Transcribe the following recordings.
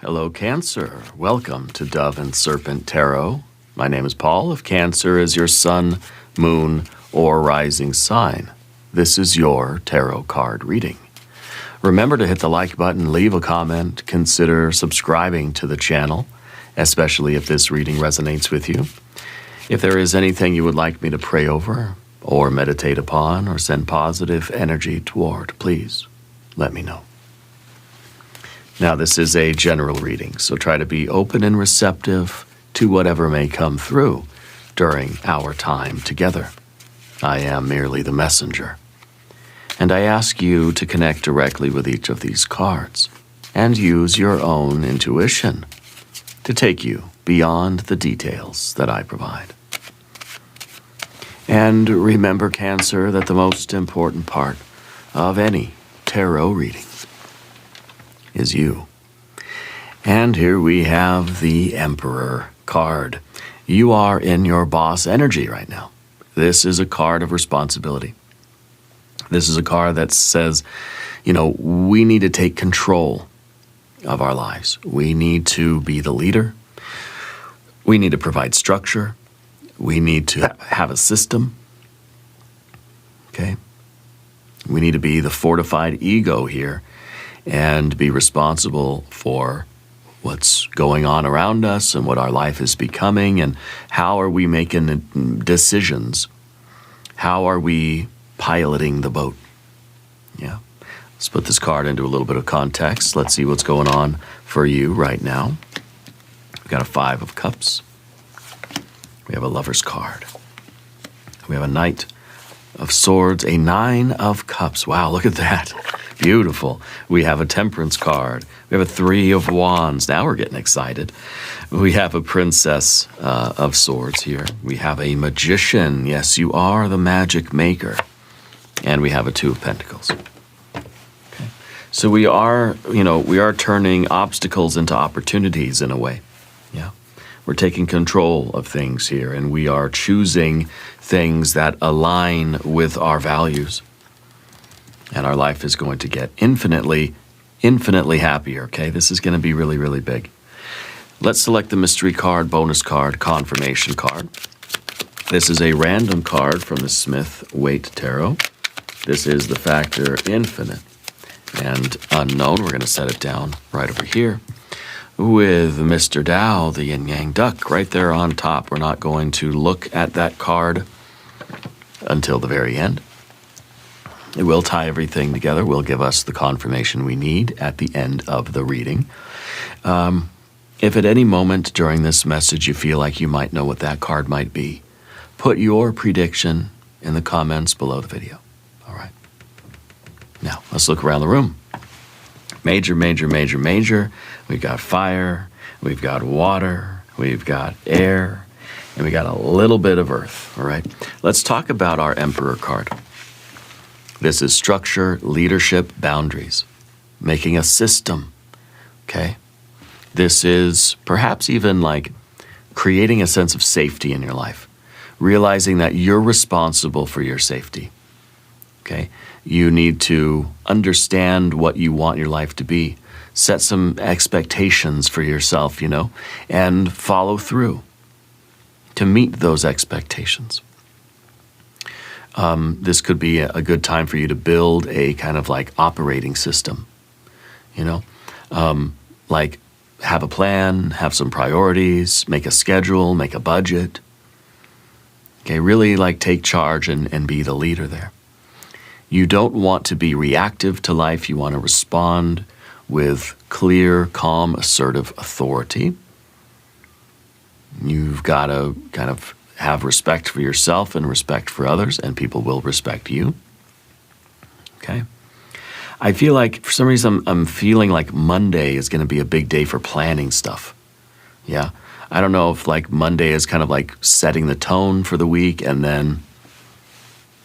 Hello, Cancer. Welcome to Dove and Serpent Tarot. My name is Paul. If Cancer is your sun, moon, or rising sign, this is your tarot card reading. Remember to hit the like button, leave a comment, consider subscribing to the channel, especially if this reading resonates with you. If there is anything you would like me to pray over, or meditate upon, or send positive energy toward, please let me know. Now, this is a general reading, so try to be open and receptive to whatever may come through during our time together. I am merely the messenger. And I ask you to connect directly with each of these cards and use your own intuition to take you beyond the details that I provide. And remember, Cancer, that the most important part of any tarot reading is you. And here we have the Emperor card. You are in your boss energy right now. This is a card of responsibility. This is a card that says, we need to take control of our lives. We need to be the leader. We need to provide structure. We need to have a system. Okay? We need to be the fortified ego here and be responsible for what's going on around us and what our life is becoming and how are we making decisions. How are we piloting the boat? Yeah. Let's put this card into a little bit of context. Let's see what's going on for you right now. We've got a 5 of Cups. We have a Lover's card. We have a Knight of Swords, a 9 of Cups. Wow, look at that. Beautiful. We have a Temperance card. We have a 3 of Wands. Now we're getting excited. We have a Princess of Swords here. We have a Magician. Yes, you are the magic maker. And we have a 2 of Pentacles. Okay. So we are turning obstacles into opportunities in a way. Yeah. We're taking control of things here, and we are choosing things that align with our values. And our life is going to get infinitely happier, okay? This is going to be really, really big. Let's select the mystery card, bonus card, confirmation card. This is a random card from the Smith-Waite Tarot. This is the factor infinite and unknown. We're going to set it down right over here with Mr. Tao, the yin-yang duck, right there on top. We're not going to look at that card until the very end. It will tie everything together, will give us the confirmation we need at the end of the reading. If at any moment during this message you feel like you might know what that card might be, put your prediction in the comments below the video. All right. Now, let's look around the room. Major, major, major, major. We've got fire, we've got water, we've got air, and we got a little bit of earth. All right. Let's talk about our Emperor card. This is structure, leadership, boundaries, making a system, okay? This is perhaps even like creating a sense of safety in your life, realizing that you're responsible for your safety, okay? You need to understand what you want your life to be, set some expectations for yourself, and follow through to meet those expectations. This could be a good time for you to build a kind of like operating system, like have a plan, have some priorities, make a schedule, make a budget. Okay, really like take charge and be the leader there. You don't want to be reactive to life. You want to respond with clear, calm, assertive authority. You've got to kind of have respect for yourself and respect for others, and people will respect you. Okay? I feel like, for some reason, I'm feeling like Monday is going to be a big day for planning stuff. Yeah? I don't know if like Monday is kind of like setting the tone for the week, and then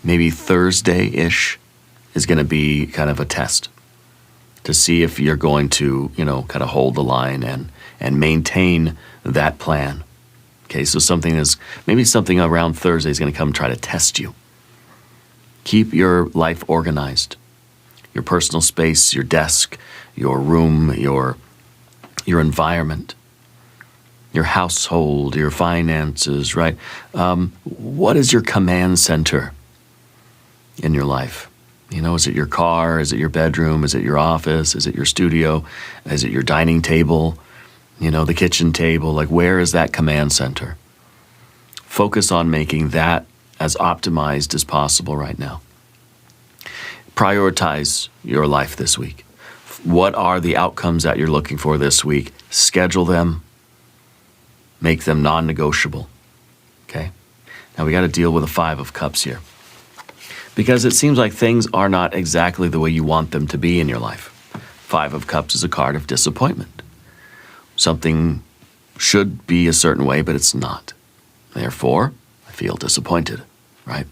maybe Thursday-ish is going to be kind of a test to see if you're going to, kind of hold the line and maintain that plan. Okay, so maybe something around Thursday is going to come try to test you. Keep your life organized. Your personal space, your desk, your room, your your environment, your household, your finances, right? What is your command center in your life? You know, is it your car? Is it your bedroom? Is it your office? Is it your studio? Is it your dining table? You know, the kitchen table? Like, where is that command center? Focus on making that as optimized as possible right now. Prioritize your life this week. What are the outcomes that you're looking for this week? Schedule them. Make them non-negotiable. Okay? Now we got to deal with the Five of Cups here, because it seems like things are not exactly the way you want them to be in your life. Five of Cups is a card of disappointment. Something should be a certain way, but it's not. Therefore, I feel disappointed, right?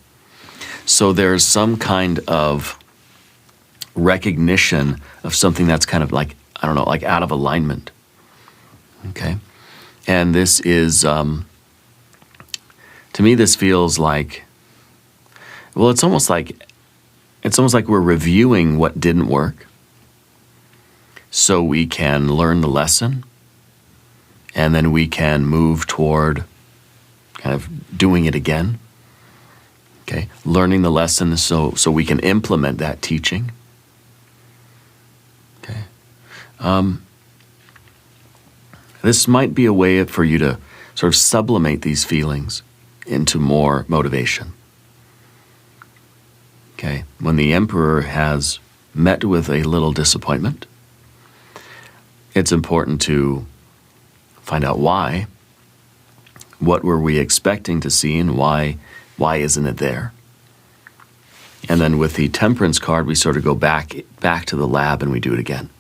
So there's some kind of recognition of something that's kind of like, I don't know, like out of alignment. Okay? And this is, to me, this feels like, well, it's almost like we're reviewing what didn't work so we can learn the lesson, and then we can move toward kind of doing it again. Okay? Learning the lesson so we can implement that teaching. Okay? This might be a way for you to sort of sublimate these feelings into more motivation. Okay? When the Emperor has met with a little disappointment, it's important to find out why. What were we expecting to see, and why isn't it there? And then with the Temperance card, we sort of go back to the lab and we do it again.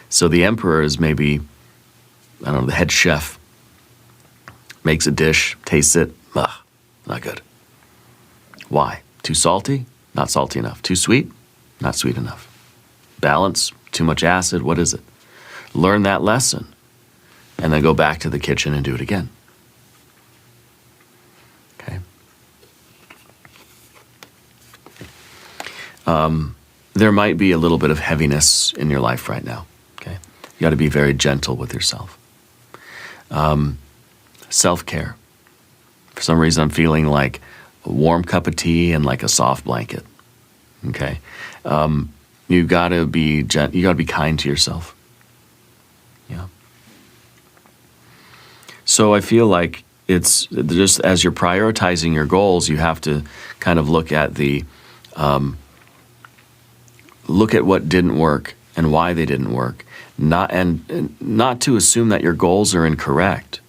So the Emperor is maybe, I don't know, the head chef, makes a dish, tastes it, not good. Why? Too salty? Not salty enough. Too sweet? Not sweet enough. Balance? Too much acid? What is it? Learn that lesson, and then go back to the kitchen and do it again. Okay? There might be a little bit of heaviness in your life right now. Okay? You got to be very gentle with yourself. Self-care. For some reason, I'm feeling like a warm cup of tea and like a soft blanket. Okay? You got to be kind to yourself. Yeah. So I feel like it's just as you're prioritizing your goals, you have to kind of look at what didn't work and why they didn't work. Not to assume that your goals are incorrect,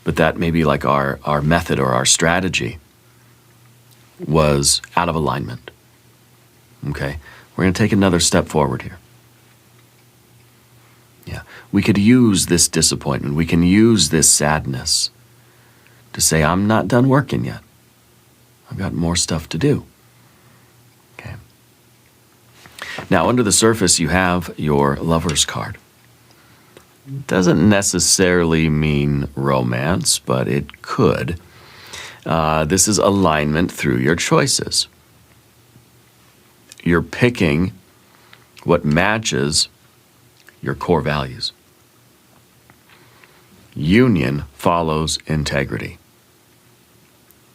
but that maybe like our method or our strategy was out of alignment. Okay? We're going to take another step forward here. Yeah. We could use this disappointment. We can use this sadness to say, I'm not done working yet. I've got more stuff to do. Okay. Now, under the surface, you have your Lover's card. Doesn't necessarily mean romance, but it could. This is alignment through your choices. You're picking what matches your core values. Union follows integrity.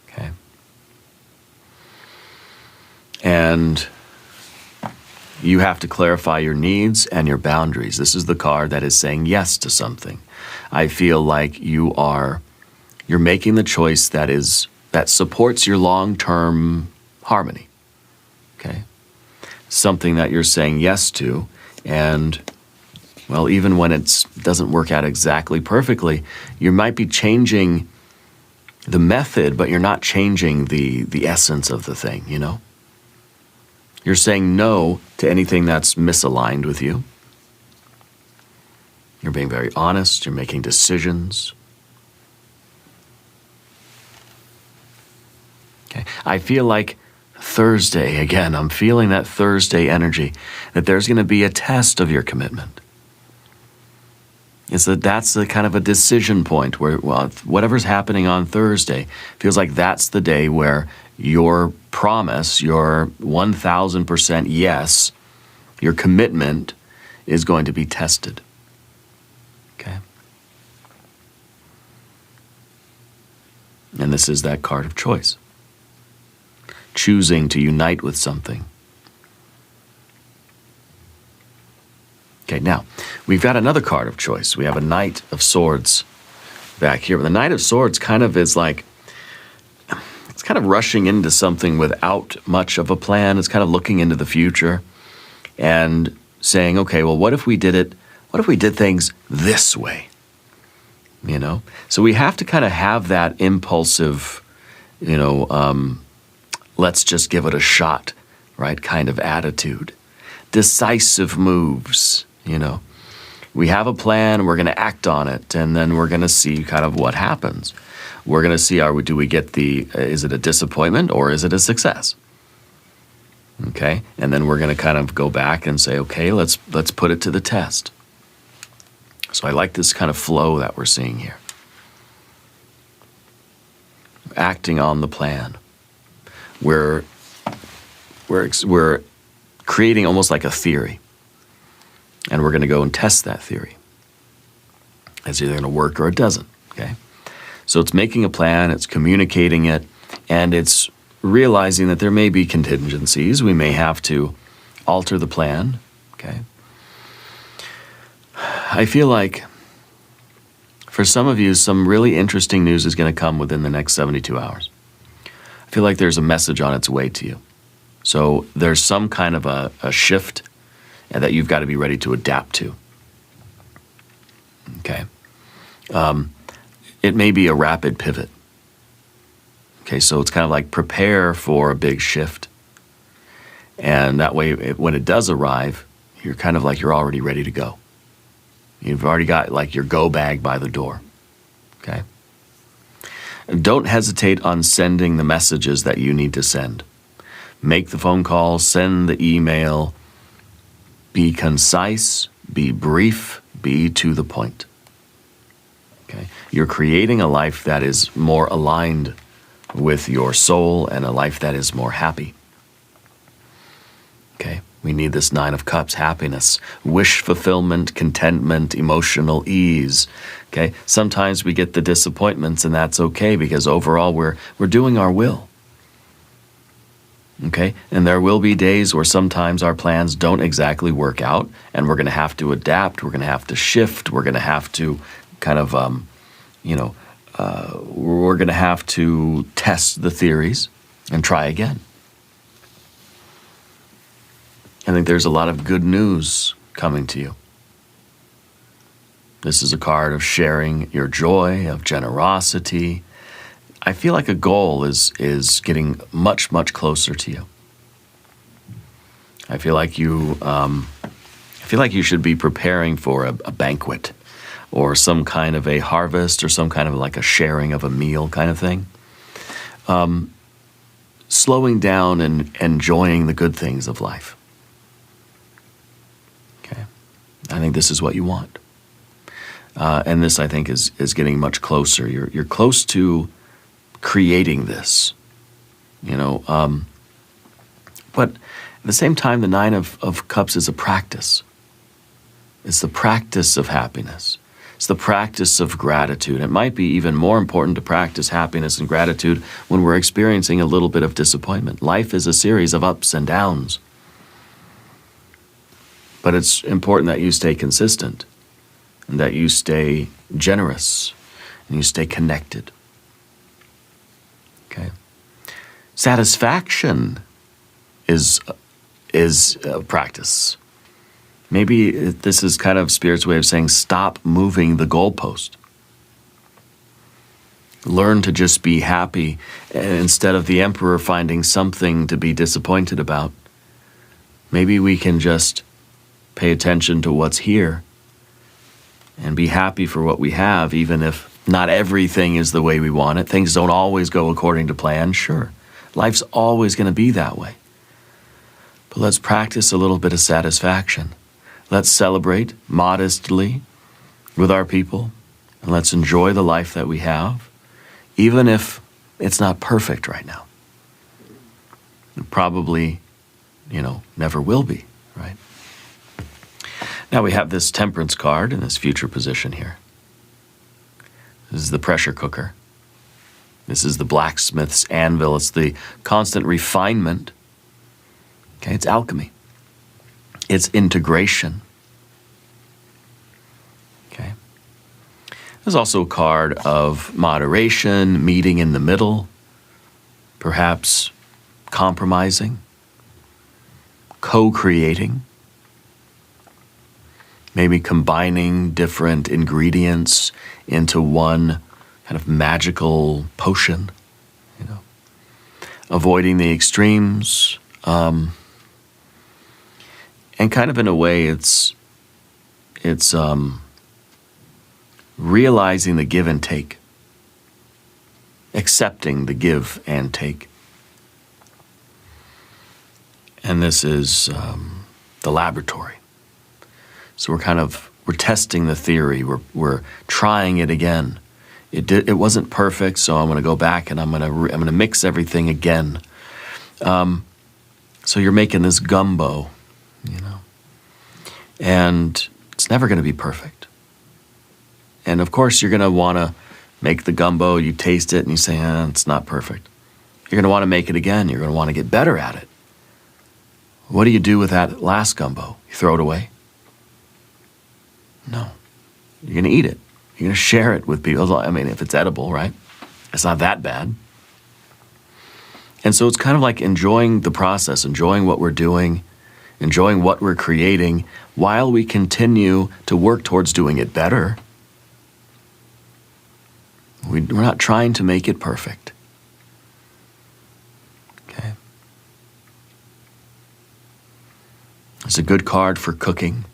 Okay? And you have to clarify your needs and your boundaries. This is the card that is saying yes to something. I feel like you're making the choice that supports your long-term harmony. Okay? Something that you're saying yes to, and well, even when it doesn't work out exactly perfectly, you might be changing the method, but you're not changing the essence of the thing, you know? You're saying no to anything that's misaligned with you. You're being very honest. You're making decisions. Okay. I feel like Thursday, again, I'm feeling that Thursday energy, that there's going to be a test of your commitment. That's the kind of a decision point where, well, whatever's happening on Thursday feels like that's the day where your promise, your 1,000% yes, your commitment is going to be tested. Okay? And this is that card of choice. Choosing to unite with something. Okay, now, we've got another card of choice. We have a Knight of Swords back here. But the Knight of Swords kind of is like, it's kind of rushing into something without much of a plan. It's kind of looking into the future and saying, okay, well, what if we did things this way? You know? So we have to kind of have that impulsive, let's just give it a shot, right, kind of attitude. Decisive moves, We have a plan, we're going to act on it, and then we're going to see kind of what happens. We're going to see, do we get is it a disappointment or is it a success? Okay, and then we're going to kind of go back and say, okay, let's put it to the test. So I like this kind of flow that we're seeing here. Acting on the plan. We're creating almost like a theory. And we're going to go and test that theory. It's either going to work or it doesn't, okay? So it's making a plan, it's communicating it, and it's realizing that there may be contingencies. We may have to alter the plan, okay? I feel like for some of you, some really interesting news is going to come within the next 72 hours. I feel like there's a message on its way to you. So there's some kind of a shift that you've got to be ready to adapt to. Okay. It may be a rapid pivot. Okay, so it's kind of like prepare for a big shift. And that way, when it does arrive, you're kind of like you're already ready to go. You've already got like your go bag by the door. Okay? Don't hesitate on sending the messages that you need to send. Make the phone call, send the email. Be concise, be brief, be to the point. Okay? You're creating a life that is more aligned with your soul and a life that is more happy. Okay? We need this 9 of Cups, happiness, wish fulfillment, contentment, emotional ease. Okay? Sometimes we get the disappointments, and that's okay because overall we're doing our will. Okay? And there will be days where sometimes our plans don't exactly work out, and we're going to have to adapt, we're going to have to shift, we're going to have to kind of, we're going to have to test the theories and try again. I think there's a lot of good news coming to you. This is a card of sharing your joy, of generosity. I feel like a goal is getting much, much closer to you. I feel like you should be preparing for a banquet or some kind of a harvest or some kind of like a sharing of a meal kind of thing. Slowing down and enjoying the good things of life. Okay, I think this is what you want. And this, I think, is getting much closer. You're close to creating this, but at the same time, the 9 of Cups is a practice. It's the practice of happiness. It's the practice of gratitude. It might be even more important to practice happiness and gratitude when we're experiencing a little bit of disappointment. Life is a series of ups and downs. But it's important that you stay consistent and that you stay generous and you stay connected. Okay. Satisfaction is a practice. Maybe this is kind of Spirit's way of saying stop moving the goalpost. Learn to just be happy instead of the Emperor finding something to be disappointed about. Maybe we can just pay attention to what's here and be happy for what we have, even if not everything is the way we want it. Things don't always go according to plan, sure. Life's always going to be that way. But let's practice a little bit of satisfaction. Let's celebrate modestly with our people, and let's enjoy the life that we have, even if it's not perfect right now. It probably, never will be, right? Now we have this Temperance card in this future position here. This is the pressure cooker. This is the blacksmith's anvil. It's the constant refinement. Okay, it's alchemy. It's integration. Okay. There's also a card of moderation, meeting in the middle, perhaps compromising, co-creating, maybe combining different ingredients into one kind of magical potion, you know, avoiding the extremes, and kind of in a way it's realizing the give and take, accepting the give and take. And this is the laboratory. So we're testing the theory. We're trying it again. It wasn't perfect, so I'm going to go back and I'm going to mix everything again. So you're making this gumbo, you know, and it's never going to be perfect. And of course, you're going to want to make the gumbo. You taste it and you say, it's not perfect. You're going to want to make it again. You're going to want to get better at it. What do you do with that last gumbo? You throw it away? No. You're going to eat it. You're going to share it with people. I mean, if it's edible, right? It's not that bad. And so it's kind of like enjoying the process, enjoying what we're doing, enjoying what we're creating, while we continue to work towards doing it better. We're not trying to make it perfect. Okay? It's a good card for cooking,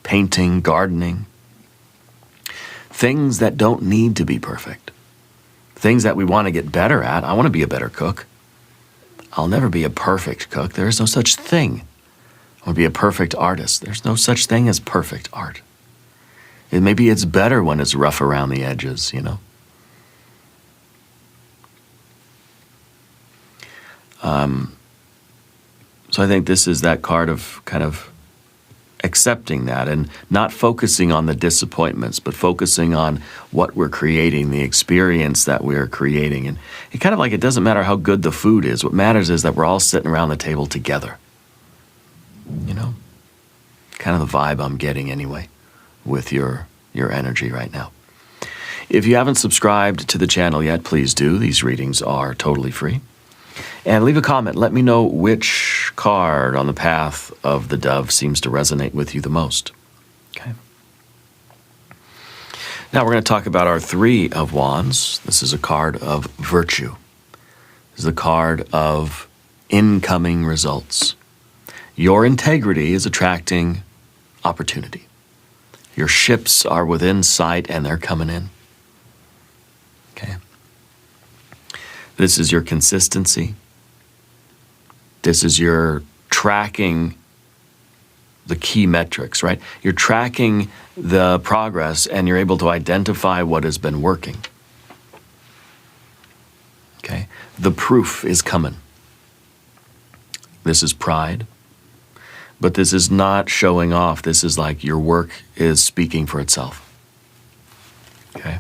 painting, gardening. Things that don't need to be perfect. Things that we want to get better at. I want to be a better cook. I'll never be a perfect cook. There is no such thing. I want to be a perfect artist. There's no such thing as perfect art. Maybe it's better when it's rough around the edges, you know. So I think this is that card of kind of accepting that and not focusing on the disappointments, but focusing on what we're creating, the experience that we're creating. And it kind of like, it doesn't matter how good the food is. What matters is that we're all sitting around the table together. You know? Kind of the vibe I'm getting anyway with your energy right now. If you haven't subscribed to the channel yet, please do. These readings are totally free. And leave a comment. Let me know which card on the path of the dove seems to resonate with you the most. Okay. Now we're going to talk about our Three of Wands. This is a card of virtue. This is a card of incoming results. Your integrity is attracting opportunity. Your ships are within sight and they're coming in. Okay. This is your consistency. This is your tracking the key metrics, right? You're tracking the progress and you're able to identify what has been working. Okay? The proof is coming. This is pride. But this is not showing off. This is like your work is speaking for itself. Okay?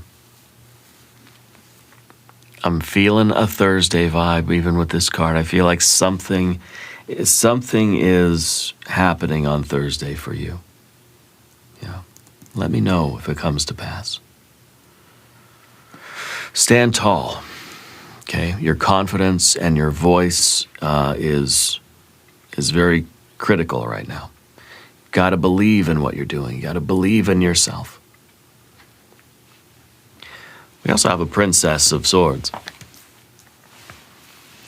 I'm feeling a Thursday vibe even with this card. I feel like something is happening on Thursday for you. Yeah. Let me know if it comes to pass. Stand tall. Okay? Your confidence and your voice is very critical right now. You've got to believe in what you're doing. You got to believe in yourself. We also have a Princess of Swords.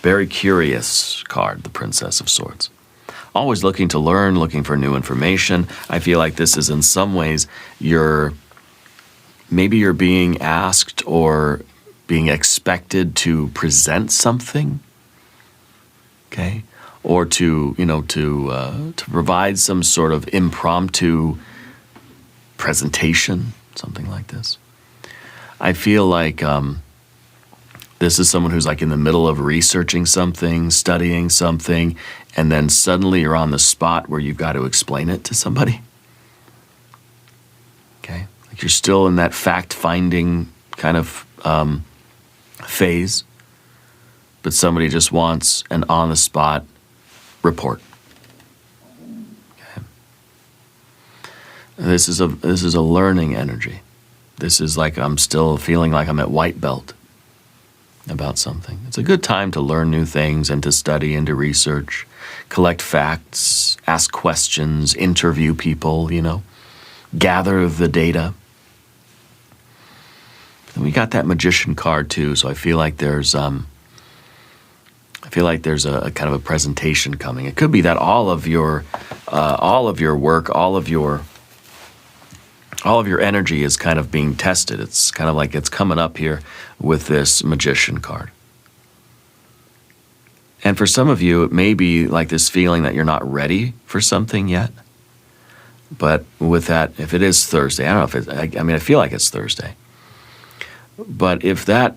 Very curious card, the Princess of Swords. Always looking to learn, looking for new information. I feel like this is in some ways maybe you're being asked or being expected to present something, okay? Or to provide some sort of impromptu presentation, something like this. I feel like this is someone who's like in the middle of researching something, studying something, and then suddenly you're on the spot where you've got to explain it to somebody. Okay? Like you're still in that fact-finding kind of phase, but somebody just wants an on-the-spot report. Okay? This is a learning energy. This is like I'm still feeling like I'm at white belt about something. It's a good time to learn new things and to study and to research, collect facts, ask questions, interview people, gather the data. And we got that magician card too, so I feel like there's a kind of a presentation coming. It could be that all of your work, all of your energy is kind of being tested. It's kind of like it's coming up here with this magician card. And for some of you, it may be like this feeling that you're not ready for something yet. But with that, if it is Thursday, I don't know if I feel like it's Thursday. But if that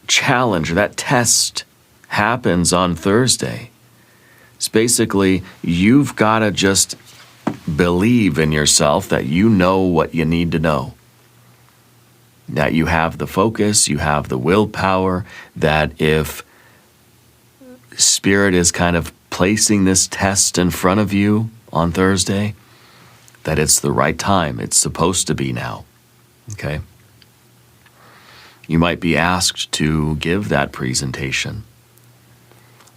challenge or that test happens on Thursday, it's basically you've got to just believe in yourself that you know what you need to know. That you have the focus, you have the willpower, that if Spirit is kind of placing this test in front of you on Thursday, that it's the right time. It's supposed to be now. Okay? You might be asked to give that presentation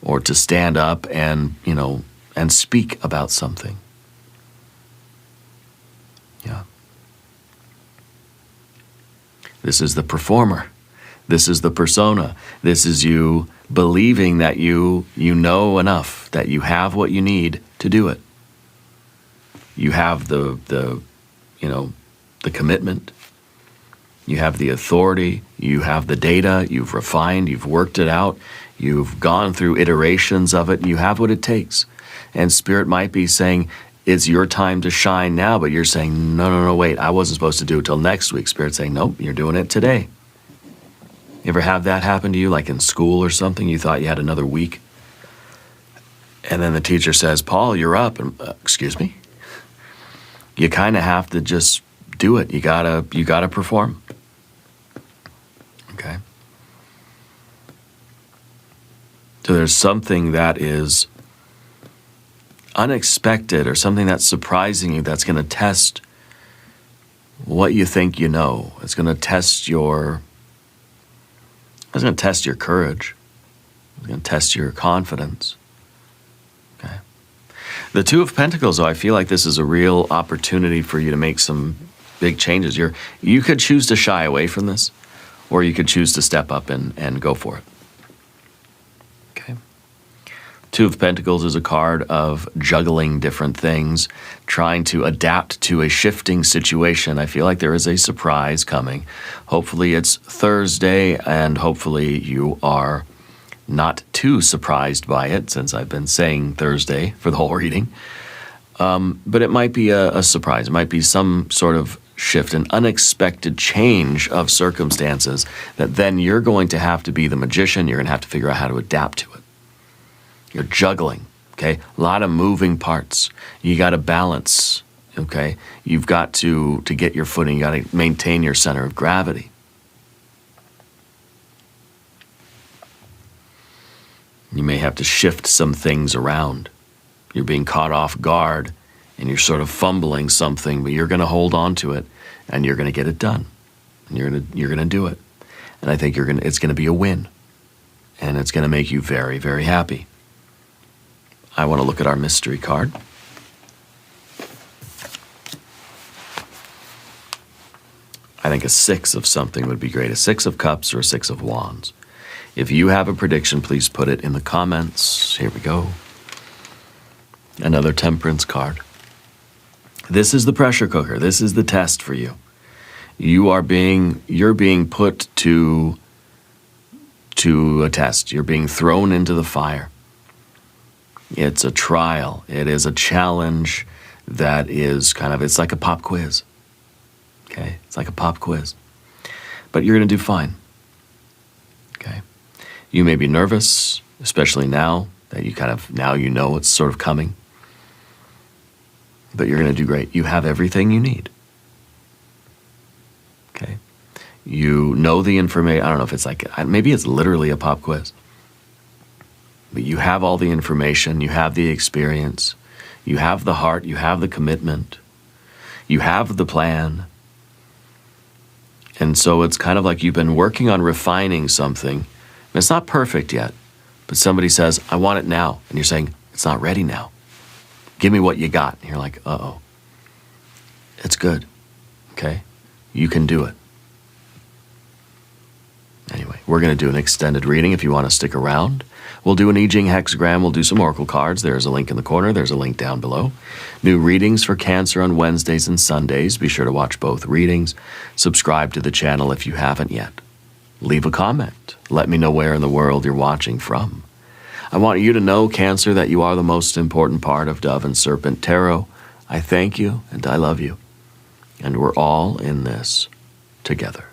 or to stand up and, and speak about something. Yeah. This is the performer. This is the persona. This is you believing that you know enough, that you have what you need to do it. You have the commitment. You have the authority. You have the data. You've refined. You've worked it out. You've gone through iterations of it. And you have what it takes. And Spirit might be saying, it's your time to shine now, but you're saying, no, wait, I wasn't supposed to do it till next week. Spirit's saying, nope, you're doing it today. You ever have that happen to you, like in school or something? You thought you had another week? And then the teacher says, Paul, you're up. And, excuse me? You kind of have to just do it. You gotta perform. Okay? So there's something that is unexpected or something that's surprising you that's going to test what you think you know. It's going to test your courage. It's going to test your confidence. Okay. The Two of Pentacles, though, I feel like this is a real opportunity for you to make some big changes. You could choose to shy away from this, or you could choose to step up and go for it. Okay. Two of Pentacles is a card of juggling different things, trying to adapt to a shifting situation. I feel like there is a surprise coming. Hopefully it's Thursday, and hopefully you are not too surprised by it, since I've been saying Thursday for the whole reading. But it might be a surprise. It might be some sort of shift, an unexpected change of circumstances that then you're going to have to be the magician. You're going to have to figure out how to adapt to it. You're juggling, okay? A lot of moving parts. You got to balance, okay? You've got to get your footing. You got to maintain your center of gravity. You may have to shift some things around. You're being caught off guard, and you're sort of fumbling something, but you're going to hold on to it, and you're going to get it done. And you're going to do it. And I think it's going to be a win. And it's going to make you very, very happy. I want to look at our mystery card. I think a 6 of something would be great. A 6 of Cups or a 6 of Wands. If you have a prediction, please put it in the comments. Here we go. Another Temperance card. This is the pressure cooker. This is the test for you. You're being put to a test. You're being thrown into the fire. It's a trial. It is a challenge that is it's like a pop quiz. Okay? It's like a pop quiz. But you're going to do fine. Okay? You may be nervous, especially now that you know it's sort of coming. But you're going to do great. You have everything you need. Okay? You know the information. I don't know if it's like, maybe it's literally a pop quiz. But you have all the information, you have the experience, you have the heart, you have the commitment, you have the plan. And so it's kind of like you've been working on refining something. And it's not perfect yet, but somebody says, I want it now. And you're saying, it's not ready now. Give me what you got. And you're like, uh-oh. It's good. Okay? You can do it. Anyway, we're going to do an extended reading if you want to stick around. We'll do an I Ching hexagram. We'll do some oracle cards. There's a link in the corner. There's a link down below. New readings for Cancer on Wednesdays and Sundays. Be sure to watch both readings. Subscribe to the channel if you haven't yet. Leave a comment. Let me know where in the world you're watching from. I want you to know, Cancer, that you are the most important part of Dove and Serpent Tarot. I thank you and I love you. And we're all in this together.